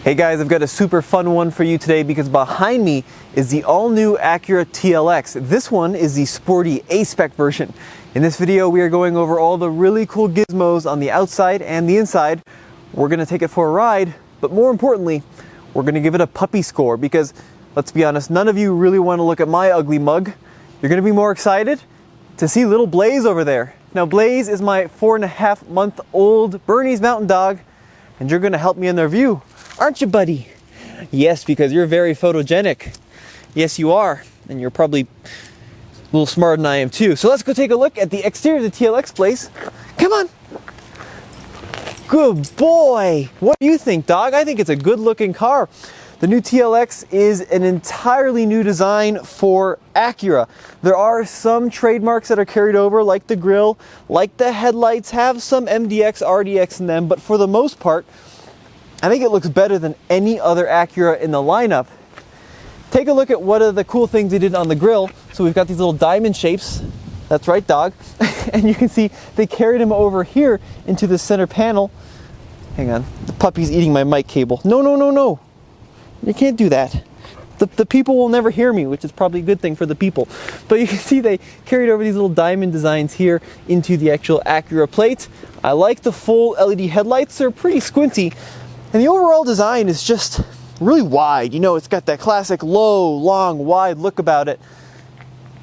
Hey guys, I've got a super fun one for you today because behind me is the all-new Acura TLX. This one is the sporty A-Spec version. In this video, we are going over all the really cool gizmos on the outside and the inside. We're going to take it for a ride, but more importantly, we're going to give it a puppy score because, let's be honest, none of you really want to look at my ugly mug. You're going to be more excited to see little Blaze over there. Now, Blaze is my 4.5-month-old Bernese Mountain Dog, and you're going to help me in the review. Aren't you, buddy? Yes, because you're very photogenic. Yes, you are. And you're probably a little smarter than I am too. So let's go take a look at the exterior of the TLX, Blaze. Come on. Good boy. What do you think, dog? I think it's a good looking car. The new TLX is an entirely new design for Acura. There are some trademarks that are carried over, like the grille, like the headlights, have some MDX, RDX in them, but for the most part, I think it looks better than any other Acura in the lineup. Take a look at what are the cool things they did on the grille. So we've got these little diamond shapes. That's right, dog. And you can see they carried them over here into the center panel. Hang on, the puppy's eating my mic cable. No, no, no, no. You can't do that. The people will never hear me, which is probably a good thing for the people. But you can see they carried over these little diamond designs here into the actual Acura plate. I like the full LED headlights. They're pretty squinty. And the overall design is just really wide. You know, it's got that classic low, long, wide look about it.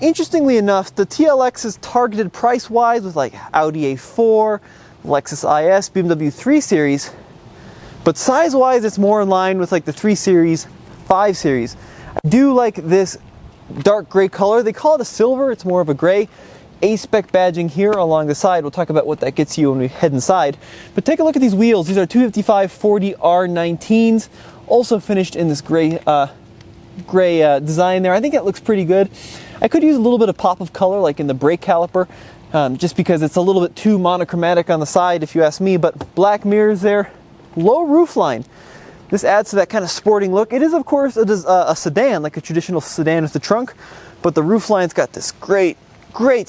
Interestingly enough, the TLX is targeted price-wise with like Audi A4, Lexus IS, BMW 3 Series. But size-wise, it's more in line with like the 3 Series, 5 Series. I do like this dark gray color. They call it a silver. It's more of a gray. A-Spec badging here along the side. We'll talk about what that gets you when we head inside. But take a look at these wheels. These are 255/40 R19s, also finished in this gray design there. I think it looks pretty good. I could use a little bit of pop of color, like in the brake caliper, just because it's a little bit too monochromatic on the side, if you ask me. But black mirrors there, low roof line. This adds to that kind of sporting look. It is, of course, a sedan, like a traditional sedan with the trunk, but the roof line's got this great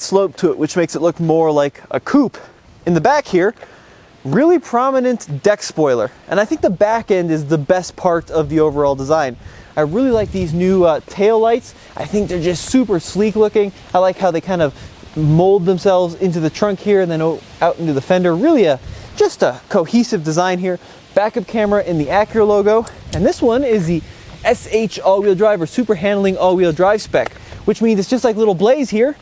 slope to it, which makes it look more like a coupe. In the back here, really prominent deck spoiler. And I think the back end is the best part of the overall design. I really like these new tail lights. I think they're just super sleek looking. I like how they kind of mold themselves into the trunk here and then out into the fender. Really just a cohesive design here. Backup camera in the Acura logo. And this one is the SH all-wheel drive, or super handling all-wheel drive spec, which means it's just like little Blaze here.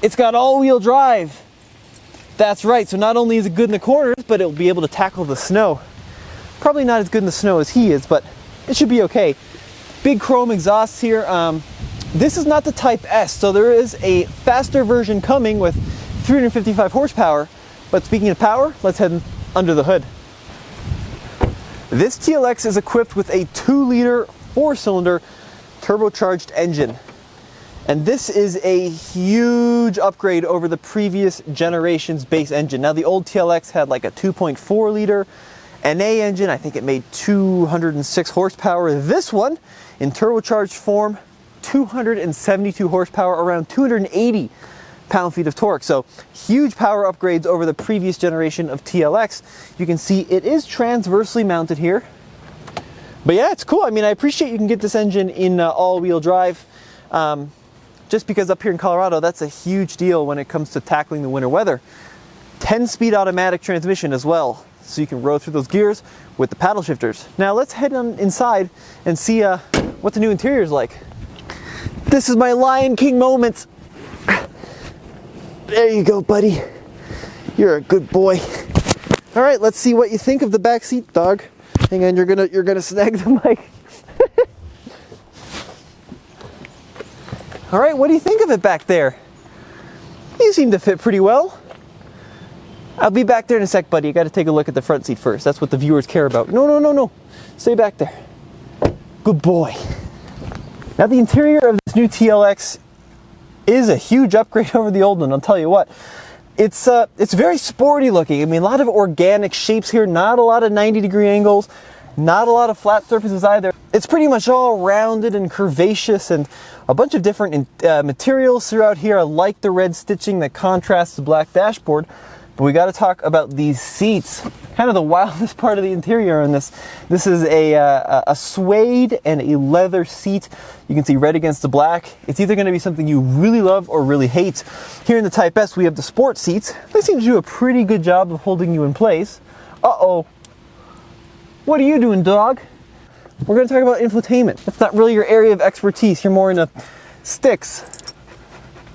It's got all-wheel drive. That's right, so not only is it good in the corners, but it'll be able to tackle the snow. Probably not as good in the snow as he is, but it should be okay. Big chrome exhausts here. This is not the Type S, so there is a faster version coming with 355 horsepower. But speaking of power, let's head under the hood. This TLX is equipped with a 2-liter 4-cylinder turbocharged engine. And this is a huge upgrade over the previous generation's base engine. Now, the old TLX had like a 2.4 liter NA engine. I think it made 206 horsepower. This one, in turbocharged form, 272 horsepower, around 280 pound-feet of torque. So huge power upgrades over the previous generation of TLX. You can see it is transversely mounted here. But yeah, it's cool. I mean, I appreciate you can get this engine in all-wheel drive. Just because up here in Colorado, that's a huge deal when it comes to tackling the winter weather. 10-speed automatic transmission as well, so you can roll through those gears with the paddle shifters. Now let's head on inside and see what the new interior is like. This is my Lion King moment. There you go, buddy. You're a good boy. All right, let's see what you think of the back seat, dog. Hang on, you're gonna snag the mic. All right, what do you think of it back there? You seem to fit pretty well. I'll be back there in a sec, buddy. I got to take a look at the front seat first. That's what the viewers care about. No, no, no, no. Stay back there. Good boy. Now, the interior of this new TLX is a huge upgrade over the old one, I'll tell you what. It's very sporty looking. I mean, a lot of organic shapes here, not a lot of 90-degree angles, not a lot of flat surfaces either. It's pretty much all rounded and curvaceous and a bunch of different materials throughout here. I like the red stitching that contrasts the black dashboard. But we got to talk about these seats. Kind of the wildest part of the interior on this. This is a suede and a leather seat. You can see red against the black. It's either going to be something you really love or really hate. Here in the Type S, we have the sport seats. They seem to do a pretty good job of holding you in place. Uh-oh. What are you doing, dog? We're going to talk about infotainment. That's not really your area of expertise. You're more into sticks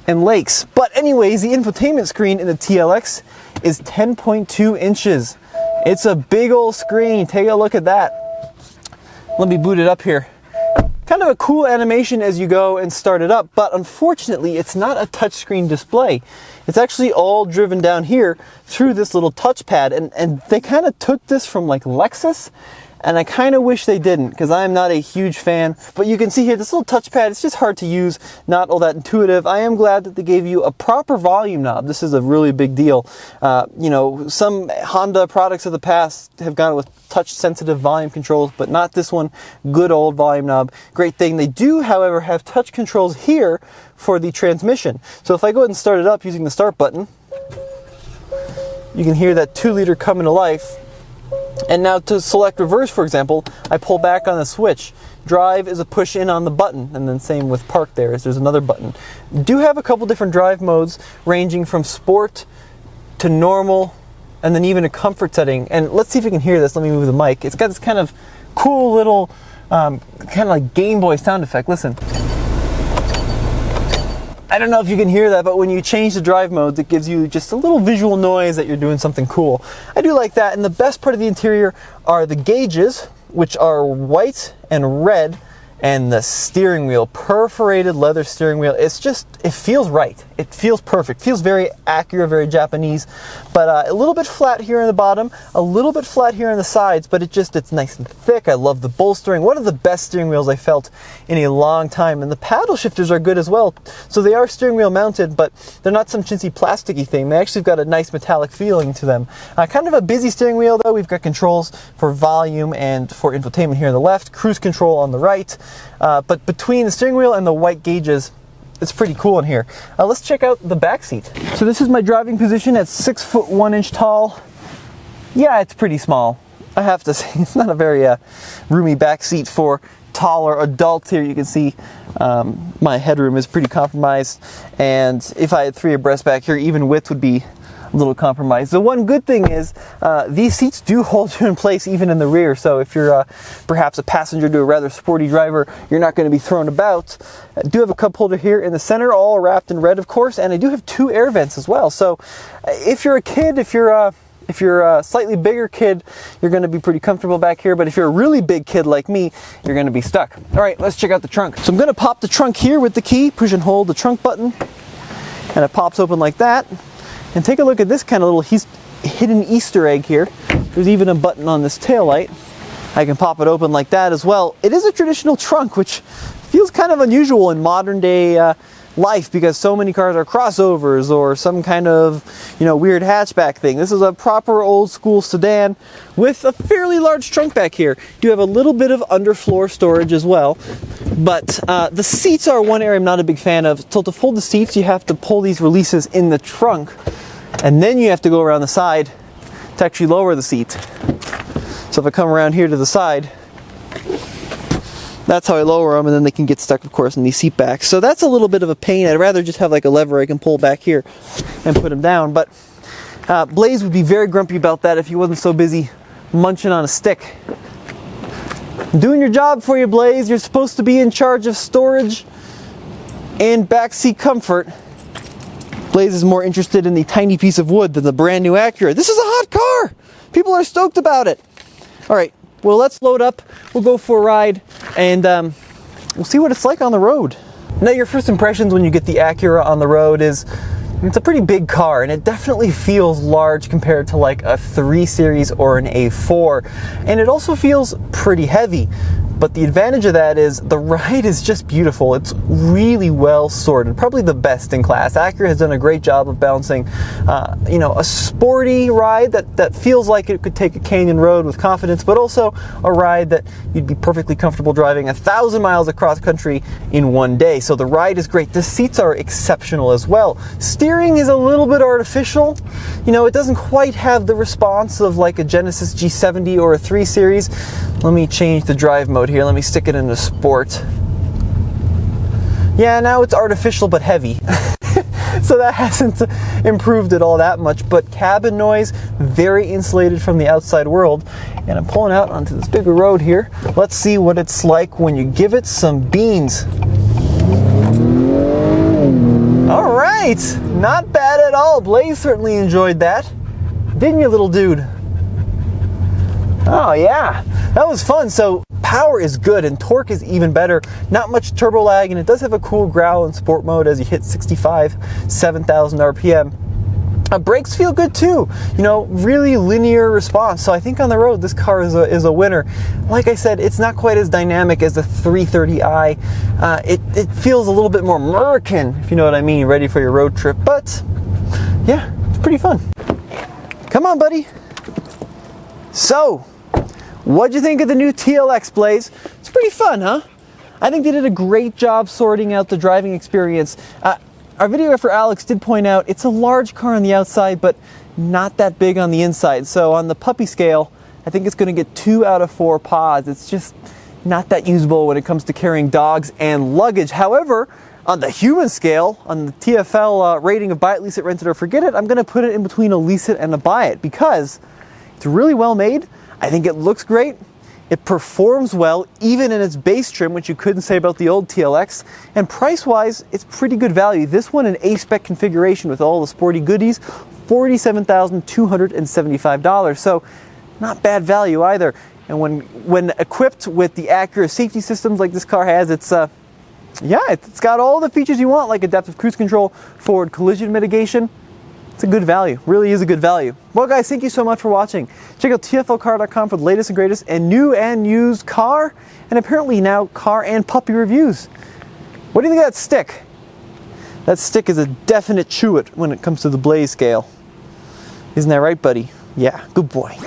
and lakes. But anyways, the infotainment screen in the TLX is 10.2 inches. It's a big old screen. Take a look at that. Let me boot it up here. Kind of a cool animation as you go and start it up, but unfortunately it's not a touchscreen display. It's actually all driven down here through this little touchpad, and they kind of took this from like Lexus, and I kind of wish they didn't, because I'm not a huge fan. But you can see here, this little touchpad, it's just hard to use, not all that intuitive. I am glad that they gave you a proper volume knob. This is a really big deal. You know, some Honda products of the past have gone with touch-sensitive volume controls, but not this one. Good old volume knob. Great thing. They do, however, have touch controls here for the transmission. So if I go ahead and start it up using the start button, you can hear that 2-liter come into life. And now to select reverse, for example, I pull back on the switch. Drive is a push in on the button, and then same with park there, as there's another button. Do have a couple different drive modes, ranging from sport to normal, and then even a comfort setting. And let's see if you can hear this. Let me move the mic. It's got this kind of cool little, kind of like Game Boy sound effect. Listen. I don't know if you can hear that, but when you change the drive modes, it gives you just a little visual noise that you're doing something cool. I do like that, and the best part of the interior are the gauges, which are white and red, and the steering wheel, perforated leather steering wheel. It's just, it feels right. It feels perfect. Feels very Acura, very Japanese, but a little bit flat here in the bottom, a little bit flat here on the sides, but it's nice and thick. I love the bolstering. One of the best steering wheels I felt in a long time, and the paddle shifters are good as well. So they are steering wheel mounted, but they're not some chintzy plasticky thing. They actually have got a nice metallic feeling to them. Kind of a busy steering wheel though. We've got controls for volume and for infotainment here on the left, cruise control on the right. But between the steering wheel and the white gauges, it's pretty cool in here. Let's check out the back seat. So this is my driving position at 6 foot 1 inch tall. Yeah, it's pretty small. I have to say, it's not a very roomy back seat for taller adults here. You can see my headroom is pretty compromised. And if I had 3 abreast back here, even width would be a little compromised. The one good thing is these seats do hold you in place even in the rear. So if you're perhaps a passenger to a rather sporty driver, you're not going to be thrown about. I do have a cup holder here in the center, all wrapped in red, of course, and I do have 2 air vents as well. So if you're a kid, if you're a slightly bigger kid, you're going to be pretty comfortable back here. But if you're a really big kid like me, you're going to be stuck. All right, let's check out the trunk. So I'm going to pop the trunk here with the key, push and hold the trunk button, and it pops open like that. And take a look at this kind of little hidden Easter egg here. There's even a button on this taillight. I can pop it open like that as well. It is a traditional trunk, which feels kind of unusual in modern day life, because so many cars are crossovers or some kind of, you know, weird hatchback thing. This is a proper old school sedan with a fairly large trunk back here. You do have a little bit of underfloor storage as well, but the seats are one area I'm not a big fan of. So to fold the seats, you have to pull these releases in the trunk, and then you have to go around the side to actually lower the seat. So if I come around here to the side, that's how I lower them, and then they can get stuck, of course, in these seat backs. So that's a little bit of a pain. I'd rather just have like a lever I can pull back here and put them down. But Blaze would be very grumpy about that if he wasn't so busy munching on a stick. I'm doing your job for you, Blaze. You're supposed to be in charge of storage and backseat comfort. Blaze is more interested in the tiny piece of wood than the brand new Acura. This is a hot car! People are stoked about it. All right. Well, let's load up, we'll go for a ride, and we'll see what it's like on the road. Now, your first impressions when you get the Acura on the road is, it's a pretty big car, and it definitely feels large compared to like a 3 Series or an A4. And it also feels pretty heavy. But the advantage of that is the ride is just beautiful. It's really well sorted, probably the best in class. Acura has done a great job of balancing, you know, a sporty ride that feels like it could take a canyon road with confidence, but also a ride that you'd be perfectly comfortable driving 1,000 miles across country in one day. So the ride is great. The seats are exceptional as well. Steering is a little bit artificial. You know, it doesn't quite have the response of like a Genesis G70 or a 3 Series. Let me change the drive mode here. Let me stick it into sport. Yeah, now it's artificial but heavy. So that hasn't improved it all that much, but cabin noise, very insulated from the outside world. And I'm pulling out onto this bigger road here. Let's see what it's like when you give it some beans. All right, not bad at all. Blaze certainly enjoyed that. Didn't you, little dude? Oh yeah, that was fun. So power is good and torque is even better. Not much turbo lag, and it does have a cool growl in sport mode as you hit 65, 7,000 RPM. Brakes feel good too. You know, really linear response. So I think on the road, this car is a winner. Like I said, it's not quite as dynamic as the 330i. It feels a little bit more American, if you know what I mean, ready for your road trip. But yeah, it's pretty fun. Come on, buddy. So, what'd you think of the new TLX, Blaze? It's pretty fun, huh? I think they did a great job sorting out the driving experience. Our videographer Alex did point out it's a large car on the outside, but not that big on the inside. So on the puppy scale, I think it's going to get 2 out of 4 pods. It's just not that usable when it comes to carrying dogs and luggage. However, on the human scale, on the TFL rating of buy it, lease it, rent it, or forget it, I'm going to put it in between a lease it and a buy it because it's really well made. I think it looks great. It performs well, even in its base trim, which you couldn't say about the old TLX. And price-wise, it's pretty good value. This one, an A-Spec configuration with all the sporty goodies, $47,275. So not bad value either. And when equipped with the Acura safety systems like this car has, it's got all the features you want, like adaptive cruise control, forward collision mitigation. It's a good value, really is a good value. Well guys, thank you so much for watching. Check out TFLcar.com for the latest and greatest and new and used car, and apparently now car and puppy reviews. What do you think of that stick? That stick is a definite chew it when it comes to the Blaze scale. Isn't that right, buddy? Yeah, good boy.